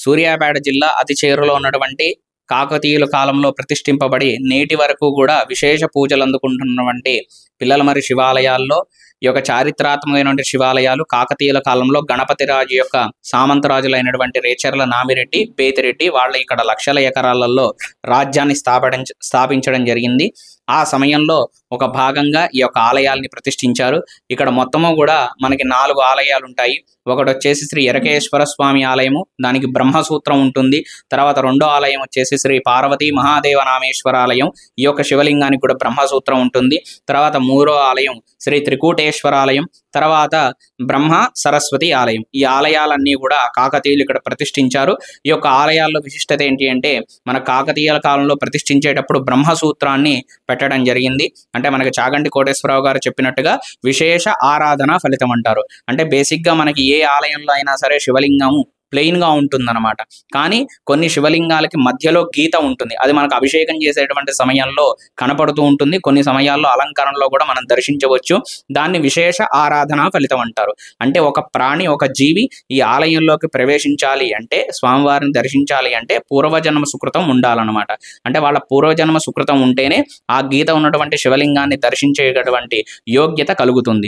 సూర్యాపేట జిల్లా అతి చేరులో ఉన్నటువంటి కాకతీయుల కాలంలో ప్రతిష్ఠింపబడి నేటి వరకు కూడా విశేష పూజలు అందుకుంటున్నటువంటి పిల్లలమర్రి శివాలయాల్లో ఈ యొక్క చారిత్రాత్మకమైనటువంటి శివాలయాలు కాకతీయుల కాలంలో గణపతి రాజు యొక్క సామంతరాజులైనటువంటి రేచర్ల నామిరెడ్డి, బేతిరెడ్డి వాళ్ళ ఇక్కడ లక్షల ఎకరాలలో రాజ్యాన్ని స్థాపించడం జరిగింది. ఆ సమయంలో ఒక భాగంగా ఈ యొక్క ఆలయాల్ని ప్రతిష్ఠించారు. ఇక్కడ మొత్తము కూడా మనకి 4 ఆలయాలు ఉంటాయి. ఒకటి వచ్చేసి శ్రీ ఎరకేశ్వర స్వామి ఆలయము, దానికి బ్రహ్మసూత్రం ఉంటుంది. తర్వాత రెండో ఆలయం వచ్చేసి శ్రీ పార్వతీ మహాదేవ నామేశ్వర ఆలయం, ఈ యొక్క శివలింగానికి కూడా బ్రహ్మసూత్రం ఉంటుంది. తర్వాత మూడో ఆలయం శ్రీ త్రికూటేశ్వర ఆలయం, తర్వాత బ్రహ్మ సరస్వతి ఆలయం. ఈ ఆలయాలన్నీ కూడా కాకతీయులు ఇక్కడ ప్రతిష్ఠించారు. ఈ యొక్క ఆలయాల్లో విశిష్టత ఏంటి అంటే, మన కాకతీయుల కాలంలో ప్రతిష్ఠించేటప్పుడు బ్రహ్మసూత్రాన్ని పెట్టడం జరిగింది. అంటే మనకి చాగంటి కోటేశ్వరరావు గారు చెప్పినట్టుగా విశేష ఆరాధన ఫలితం అంటారు. అంటే బేసిక్గా మనకి ఏ ఆలయంలో అయినా సరే శివలింగము ప్లెయిన్గా ఉంటుందన్నమాట. కానీ కొన్ని శివలింగాలకి మధ్యలో గీత ఉంటుంది. అది మనకు అభిషేకం చేసేటువంటి సమయంలో కనపడుతూ ఉంటుంది. కొన్ని సమయాల్లో అలంకరణలో కూడా మనం దర్శించవచ్చు. దాన్ని విశేష ఆరాధన ఫలితం అంటారు. అంటే ఒక ప్రాణి, ఒక జీవి ఈ ఆలయంలోకి ప్రవేశించాలి అంటే, స్వామివారిని దర్శించాలి అంటే పూర్వజన్మ సుకృతం ఉండాలన్నమాట. అంటే వాళ్ళ పూర్వజన్మ సుకృతం ఉంటేనే ఆ గీత ఉన్నటువంటి శివలింగాన్ని దర్శించేటటువంటి యోగ్యత కలుగుతుంది.